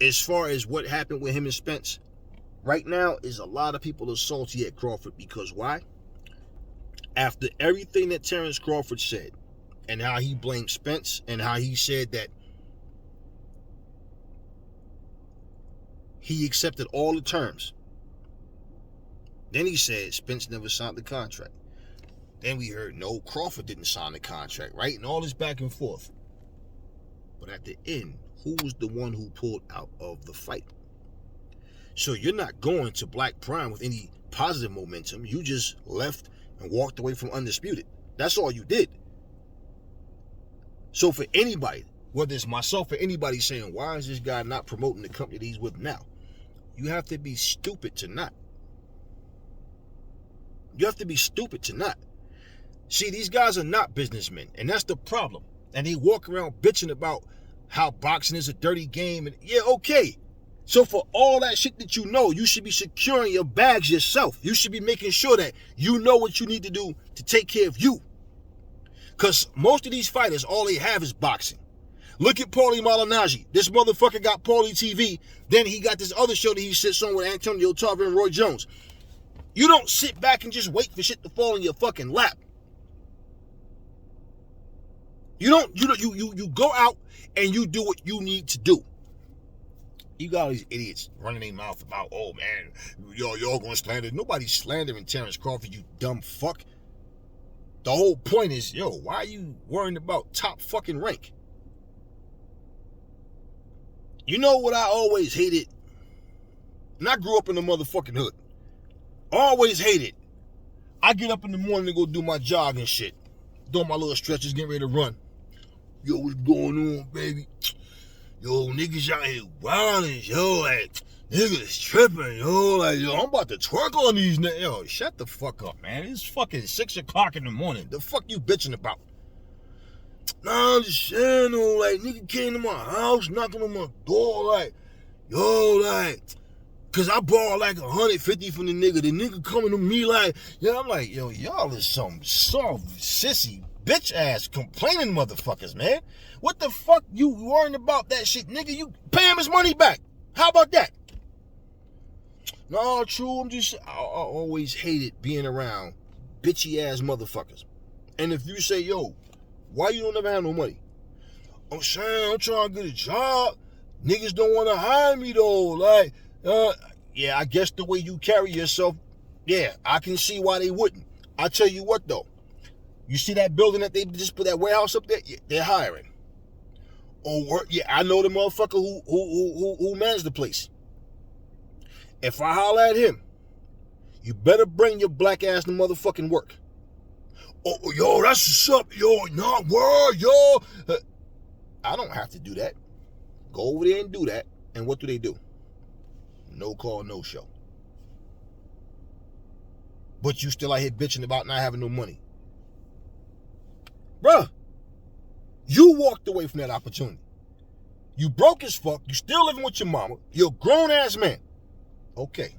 S1: as far as what happened with him and Spence, right now is a lot of people are salty at Crawford. Because why? After everything that Terrence Crawford said, and how he blamed Spence, and how he said that he accepted all the terms. Then he said Spence never signed the contract. Then we heard, no, Crawford didn't sign the contract, right? And all this back and forth. But at the end, who was the one who pulled out of the fight? So you're not going to Black Prime with any positive momentum. You just left and walked away from Undisputed. That's all you did. So for anybody, whether it's myself or anybody saying, why is this guy not promoting the company that he's with now? You have to be stupid to not. You have to be stupid to not. See, these guys are not businessmen, and that's the problem. And they walk around bitching about how boxing is a dirty game. And yeah, okay. So for all that shit that you know, you should be securing your bags yourself. You should be making sure that you know what you need to do to take care of you. Because most of these fighters, all they have is boxing. Look at Paulie Malignaggi. This motherfucker got Paulie TV. Then he got this other show that he sits on with Antonio Tarver and Roy Jones. You don't sit back and just wait for shit to fall in your fucking lap. You go out and you do what you need to do. You got all these idiots running their mouth about, oh man, y'all gonna slander. Nobody's slandering Terrence Crawford, you dumb fuck. The whole point is, why are you worrying about top fucking rank? You know what I always hated? And I grew up in the motherfucking hood. Always hated. I get up in the morning to go do my jog and shit. Doing my little stretches, getting ready to run. Yo, what's going on, baby? Yo, niggas out here wildin', yo, like, niggas tripping, yo, like, yo, I'm about to twerk on these niggas. Yo, shut the fuck up, man. It's fucking 6 o'clock in the morning. The fuck you bitching about? Nah, I'm just saying, though, like, nigga came to my house, knocking on my door, like, yo, like, cause I borrowed like 150 from the nigga. The nigga coming to me like, I'm like, yo, y'all is some sissy bitch ass complaining motherfuckers, man. What the fuck you worrying about that shit, nigga? You pay him his money back. How about that? No, true. I always hated being around bitchy ass motherfuckers. And if you say, yo, why you don't ever have no money? I'm saying I'm trying to get a job. Niggas don't want to hire me though. Like, yeah, I guess the way you carry yourself, yeah, I can see why they wouldn't. I tell you what though, you see that building that they just put that warehouse up there? Yeah, they're hiring. Oh, yeah, I know the motherfucker who managed the place. If I holler at him, you better bring your black ass to motherfucking work. Oh, yo, that's what's up, yo, nah, word, yo. I don't have to do that. Go over there and do that, and what do? No call, no show. But you still out here bitching about not having no money. Bruh, you walked away from that opportunity. You broke as fuck. You still living with your mama. You're a grown-ass man. Okay.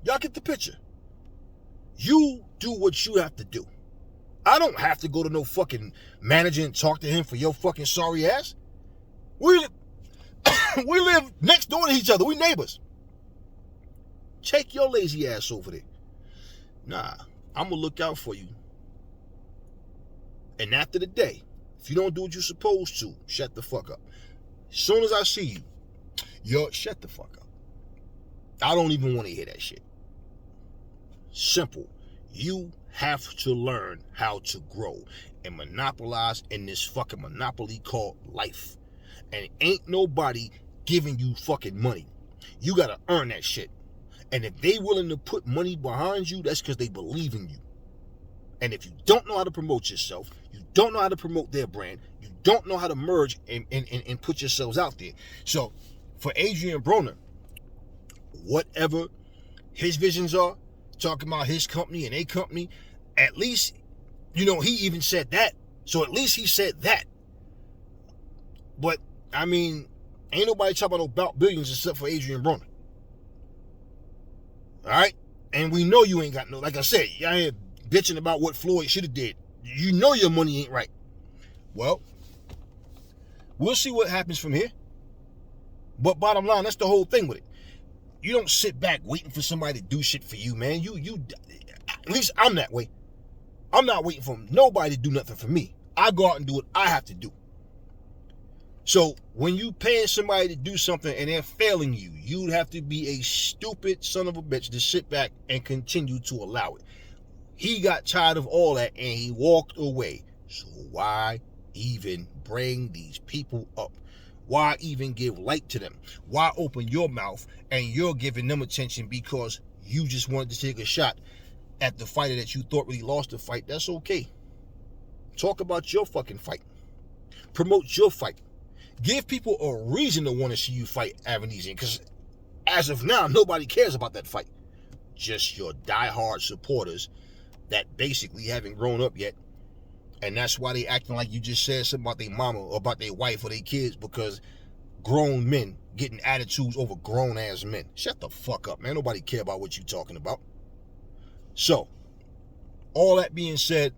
S1: Y'all get the picture. You do what you have to do. I don't have to go to no fucking manager and talk to him for your fucking sorry ass. We live next door to each other. We neighbors. Take your lazy ass over there. Nah, I'm going to look out for you. And after the day, if you don't do what you're supposed to, shut the fuck up. As soon as I see you, yo, shut the fuck up. I don't even want to hear that shit. Simple. You have to learn how to grow and monopolize in this fucking monopoly called life. And ain't nobody giving you fucking money. You got to earn that shit. And if they willing to put money behind you, that's because they believe in you. And if you don't know how to promote yourself, you don't know how to promote their brand, you don't know how to merge and put yourselves out there. So for Adrien Broner, whatever his visions are, talking about his company and a company, at least, he even said that. So at least he said that. But, I mean, ain't nobody talking about billions except for Adrien Broner. All right? And we know you ain't got no, like I said, y'all here bitching about what Floyd should have did. You know your money ain't right. Well, we'll see what happens from here. But bottom line, that's the whole thing with it. You don't sit back waiting for somebody to do shit for you, man. You at least I'm that way. I'm not waiting for nobody to do nothing for me. I go out and do what I have to do. So when you paying somebody to do something and they're failing you, you'd have to be a stupid son of a bitch to sit back and continue to allow it. He got tired of all that and he walked away. So why even bring these people up? Why even give light to them? Why open your mouth and you're giving them attention because you just wanted to take a shot at the fighter that you thought really lost the fight? That's okay. Talk about your fucking fight. Promote your fight. Give people a reason to want to see you fight Adrien, because as of now, nobody cares about that fight. Just your diehard supporters that basically haven't grown up yet. And that's why they acting like you just said something about their mama or about their wife or their kids, because grown men getting attitudes over grown ass men. Shut the fuck up, man. Nobody care about what you talking about. So, all that being said,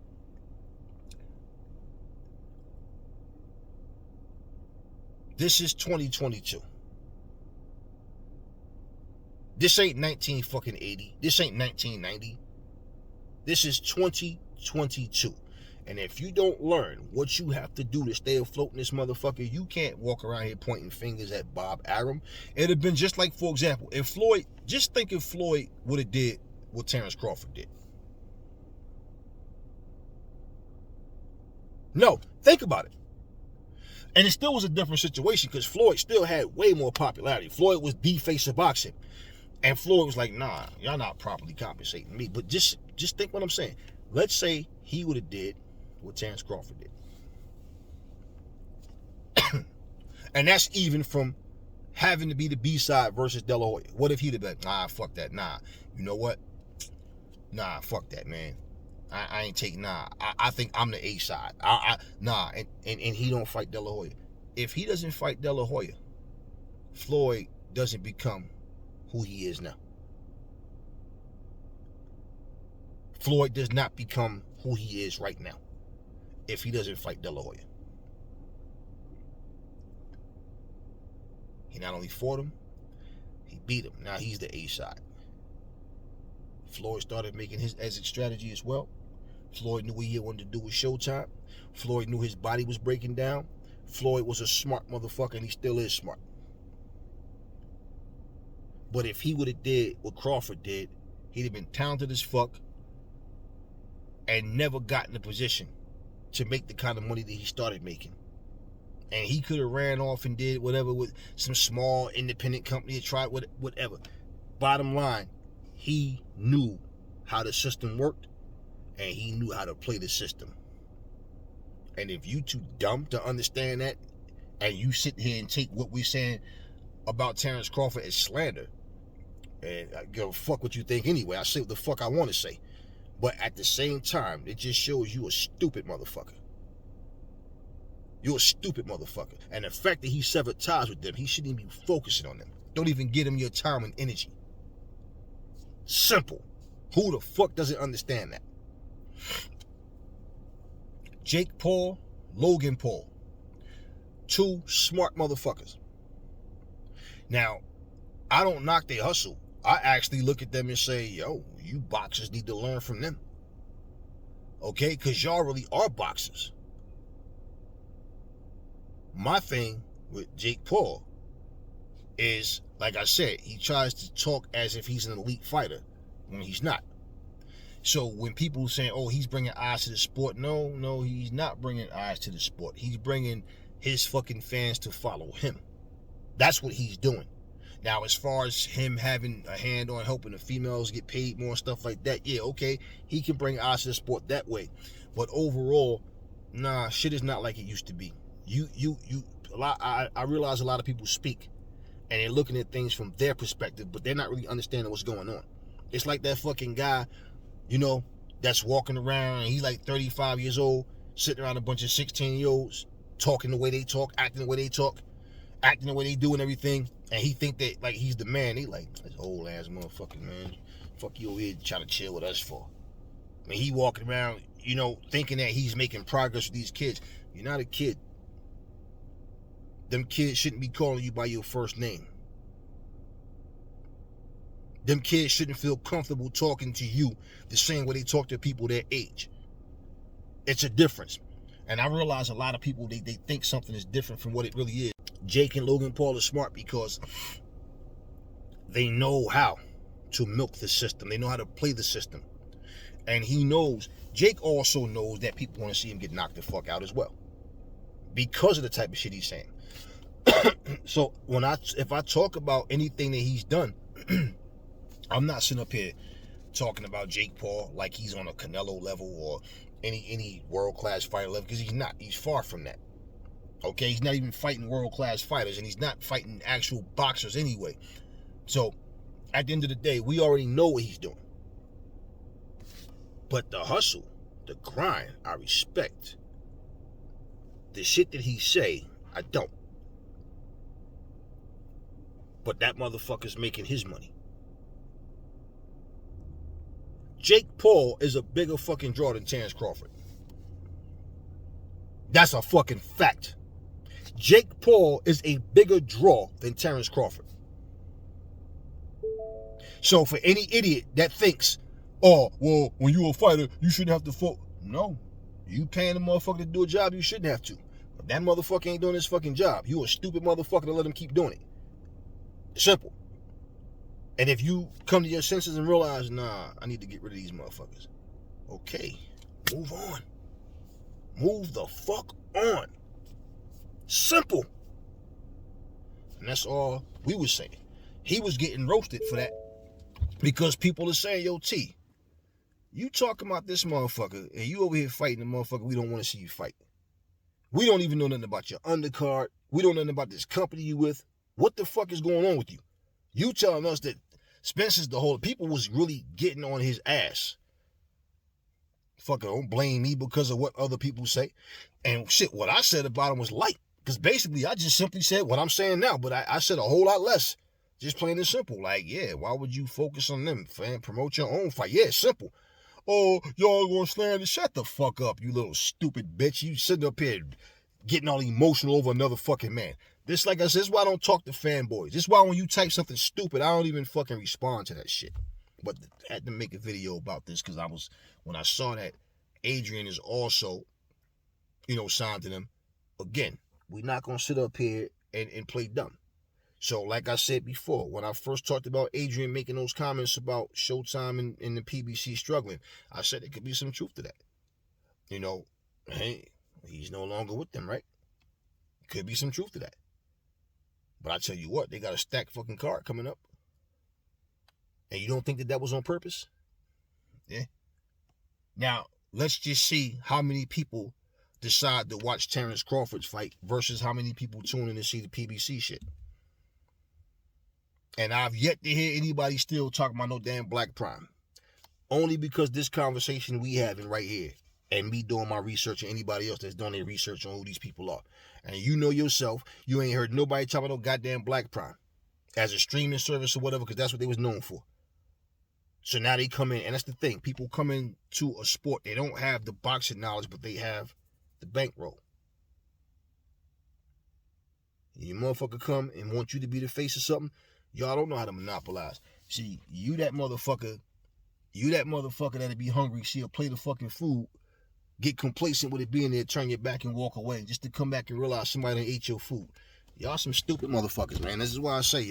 S1: this is 2022. This ain't 1980. This ain't 1990. This is 2022. And if you don't learn what you have to do to stay afloat in this motherfucker, you can't walk around here pointing fingers at Bob Arum. It'd have been just like, for example, if Floyd, just think if Floyd would have did what Terrence Crawford did. No, think about it. And it still was a different situation because Floyd still had way more popularity. Floyd was the face of boxing. And Floyd was like, nah, y'all not properly compensating me. But just think what I'm saying. Let's say he would have did what Terrence Crawford did. And that's even from having to be the B-side versus De La Hoya. What if he'd have been, nah, fuck that, nah. You know what? Nah, fuck that, man. I ain't taking, nah. I think I'm the A-side. Nah, and he don't fight De La Hoya. If he doesn't fight De La Hoya, Floyd doesn't become who he is now. Floyd does not become who he is right now if he doesn't fight De La Hoya. He not only fought him, he beat him. Now he's the A-side. Floyd started making his exit strategy as well. Floyd knew what he wanted to do with Showtime. Floyd knew his body was breaking down. Floyd was a smart motherfucker, and he still is smart. But if he would have did what Crawford did, he'd have been talented as fuck and never got in a position to make the kind of money that he started making. And he could have ran off and did whatever with some small independent company and tried whatever. Bottom line, he knew how the system worked and he knew how to play the system. And if you too dumb to understand that and you sit here and take what we're saying about Terrence Crawford as slander, and I give a fuck what you think anyway. I say what the fuck I want to say. But at the same time, it just shows you a stupid motherfucker. You're a stupid motherfucker. And the fact that he severed ties with them, he shouldn't even be focusing on them. Don't even give him your time and energy. Simple. Who the fuck doesn't understand that? Jake Paul, Logan Paul. Two smart motherfuckers. Now, I don't knock their hustle. I actually look at them and say, yo, you boxers need to learn from them. Okay? Because y'all really are boxers. My thing with Jake Paul is, like I said, he tries to talk as if he's an elite fighter when he's not. So when people saying, oh, he's bringing eyes to the sport, no, he's not bringing eyes to the sport. He's bringing his fucking fans to follow him. That's what he's doing. Now, as far as him having a hand on helping the females get paid more and stuff like that, yeah, okay, he can bring eyes to the sport that way. But overall, nah, shit is not like it used to be. I realize a lot of people speak and they're looking at things from their perspective, but they're not really understanding what's going on. It's like that fucking guy, you know, that's walking around and he's like 35 years old, sitting around a bunch of 16-year-olds, talking the way they talk, acting the way they talk, acting the way they do and everything, and he think that like he's the man. He like, this old ass motherfucker, man. Fuck you over here trying to chill with us for. I mean, he walking around, you know, thinking that he's making progress with these kids. You're not a kid. Them kids shouldn't be calling you by your first name. Them kids shouldn't feel comfortable talking to you the same way they talk to people their age. It's a difference. And I realize a lot of people, they think something is different from what it really is. Jake and Logan Paul are smart because they know how to milk the system. They know how to play the system. And he knows, Jake also knows that people want to see him get knocked the fuck out as well. Because of the type of shit he's saying. So if I talk about anything that he's done, I'm not sitting up here talking about Jake Paul like he's on a Canelo level or any world-class fighter level, because he's not. He's far from that. Okay, he's not even fighting world-class fighters, and he's not fighting actual boxers anyway. So, at the end of the day, we already know what he's doing. But the hustle, the grind, I respect. The shit that he say, I don't. But that motherfucker's making his money. Jake Paul is a bigger fucking draw than Terrence Crawford. That's a fucking fact. Jake Paul is a bigger draw than Terrence Crawford. So for any idiot that thinks, oh, well, when you're a fighter, you shouldn't have to fight. No. You paying the motherfucker to do a job you shouldn't have to. If that motherfucker ain't doing his fucking job, you a stupid motherfucker to let him keep doing it. Simple. And if you come to your senses and realize, nah, I need to get rid of these motherfuckers. Okay, move on. Move the fuck on. Simple. And that's all we was saying. He was getting roasted for that because people are saying, yo, T, you talking about this motherfucker and you over here fighting the motherfucker we don't want to see you fight. We don't even know nothing about your undercard. We don't know nothing about this company you with. What the fuck is going on with you? You telling us that Spencer's the whole, people was really getting on his ass. Fucking don't blame me because of what other people say. And shit, what I said about him was light. Because basically, I just simply said what I'm saying now, but I said a whole lot less. Just plain and simple. Like, yeah, why would you focus on them, fam? Promote your own fight. Yeah, simple. Oh, y'all gonna slander? Shut the fuck up, you little stupid bitch. You sitting up here getting all emotional over another fucking man. This, like I said, this is why I don't talk to fanboys. This is why when you type something stupid, I don't even fucking respond to that shit. But I had to make a video about this because when I saw that Adrien is also, signed to them, again, we're not going to sit up here and play dumb. So, like I said before, when I first talked about Adrien making those comments about Showtime and the PBC struggling, I said there could be some truth to that. Hey, he's no longer with them, right? Could be some truth to that. But I tell you what, they got a stacked fucking card coming up. And you don't think that was on purpose? Yeah. Now, let's just see how many people decide to watch Terrence Crawford's fight versus how many people tune in to see the PBC shit. And I've yet to hear anybody still talking about no damn Black Prime. Only because this conversation we having right here and me doing my research and anybody else that's doing their research on who these people are. And you know yourself, you ain't heard nobody talk about no goddamn Black Prime as a streaming service or whatever, because that's what they was known for. So now they come in, and that's the thing. People come into a sport, they don't have the boxing knowledge, but they have the bankroll. You motherfucker come and want you to be the face of something, y'all don't know how to monopolize. See, you that motherfucker that'll be hungry, see a plate of fucking food, get complacent with it being there, turn your back and walk away, just to come back and realize somebody done ate your food. Y'all some stupid motherfuckers, man. This is why I say,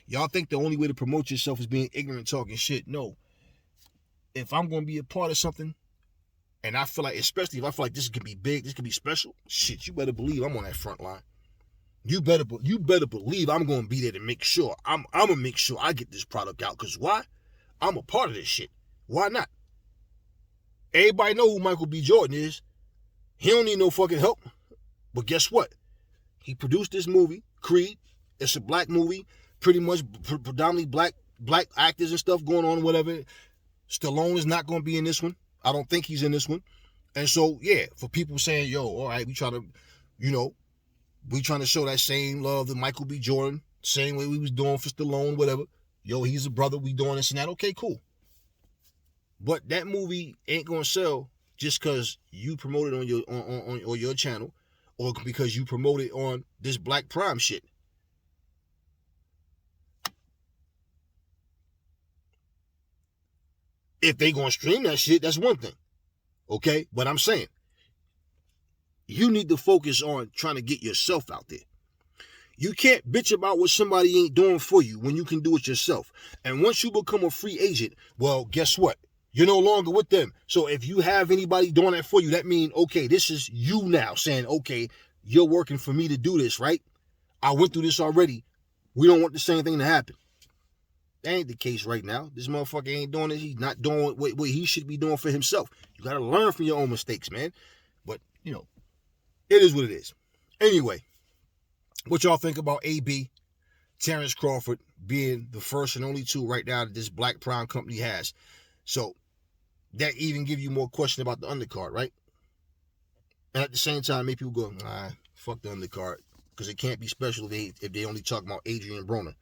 S1: y'all think the only way to promote yourself is being ignorant, talking shit. No. If I'm going to be a part of something, and I feel like, especially if I feel like this could be big, this could be special, shit, you better believe I'm on that front line. You better believe I'm going to be there to make sure. I'm going to make sure I get this product out. Because why? I'm a part of this shit. Why not? Everybody know who Michael B. Jordan is. He don't need no fucking help. But guess what? He produced this movie, Creed. It's a black movie. Pretty much predominantly black actors and stuff going on, whatever. Stallone is not going to be in this one. I don't think he's in this one. And so, yeah, for people saying, yo, all right, we trying to show that same love to Michael B. Jordan, same way we was doing for Stallone, whatever. Yo, he's a brother, we doing this and that. Okay, cool. But that movie ain't gonna sell just because you promote it on your on your channel, or because you promote it on this Black Prime shit. If they gonna stream that shit, that's one thing. Okay? But I'm saying, you need to focus on trying to get yourself out there. You can't bitch about what somebody ain't doing for you when you can do it yourself. And once you become a free agent, well, guess what? You're no longer with them. So if you have anybody doing that for you, that means, okay, this is you now saying, okay, you're working for me to do this, right? I went through this already. We don't want the same thing to happen. That ain't the case right now. This motherfucker ain't doing it. He's not doing what he should be doing for himself. You got to learn from your own mistakes, man. But, it is what it is. Anyway, what y'all think about AB, Terrence Crawford being the first and only two right now that this Black Prime company has? So that even give you more question about the undercard, right? And at the same time, make people go, fuck the undercard, because it can't be special if they only talk about Adrien Broner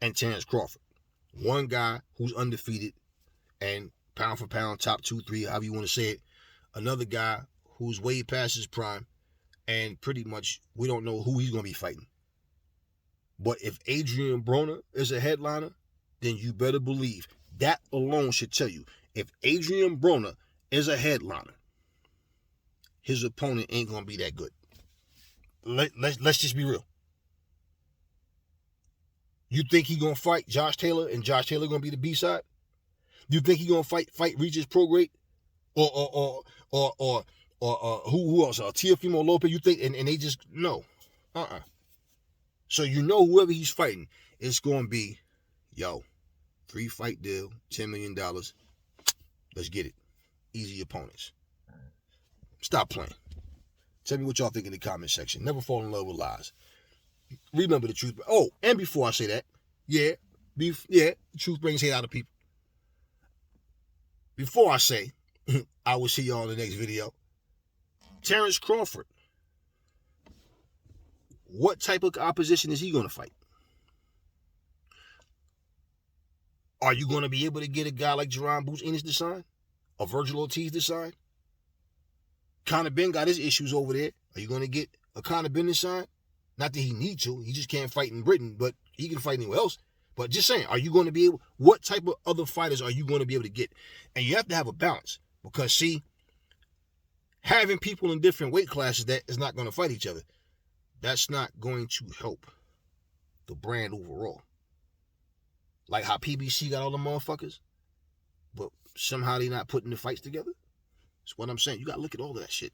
S1: and Terrence Crawford. One guy who's undefeated and pound for pound, top 2, 3, however you want to say it. Another guy who's way past his prime, and pretty much we don't know who he's going to be fighting. But if Adrien Broner is a headliner, then you better believe that alone should tell you, if Adrien Broner is a headliner, his opponent ain't going to be that good. Let's just be real. You think he going to fight Josh Taylor and Josh Taylor going to be the B-side? You think he going to fight Regis Prograde? Or who else? Teofimo Lopez? You think, and they just, no. So you know whoever he's fighting, it's going to be, 3-fight deal, $10 million. Let's get it. Easy opponents. Stop playing. Tell me what y'all think in the comment section. Never fall in love with lies. Remember the truth. Oh, and before I say that, the truth brings hate out of people. Before I say, I will see y'all in the next video. Terrence Crawford. What type of opposition is he going to fight? Are you going to be able to get a guy like Jerron Boots Ennis to sign? A Virgil Ortiz to sign? Conor Ben got his issues over there. Are you going to get a Conor Ben to sign? Not that he needs to. He just can't fight in Britain, but he can fight anywhere else. But just saying, are you going to be able, what type of other fighters are you going to be able to get? And you have to have a balance. Because, see, having people in different weight classes that is not going to fight each other, that's not going to help the brand overall. Like how PBC got all the motherfuckers, but somehow they not putting the fights together. That's what I'm saying. You got to look at all of that shit.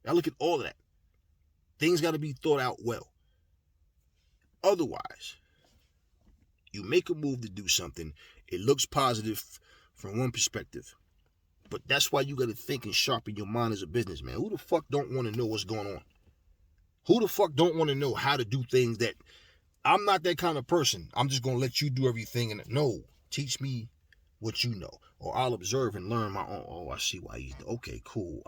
S1: You got to look at all of that. Things got to be thought out well. Otherwise, you make a move to do something, it looks positive from one perspective. But that's why you got to think and sharpen your mind as a businessman. Who the fuck don't want to know what's going on? Who the fuck don't want to know how to do things that... I'm not that kind of person. I'm just going to let you do everything. And no, teach me what you know. Or I'll observe and learn my own. Oh, I see why he's... Okay, cool.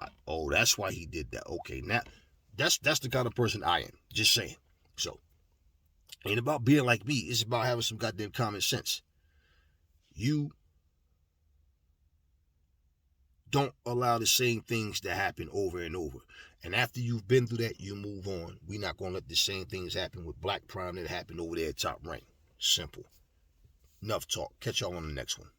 S1: That's why he did that. Okay, now... That's the kind of person I am. Just saying. So, ain't about being like me. It's about having some goddamn common sense. You don't allow the same things to happen over and over. And after you've been through that, you move on. We're not going to let the same things happen with Black Prime that happened over there at Top Rank. Simple. Enough talk. Catch y'all on the next one.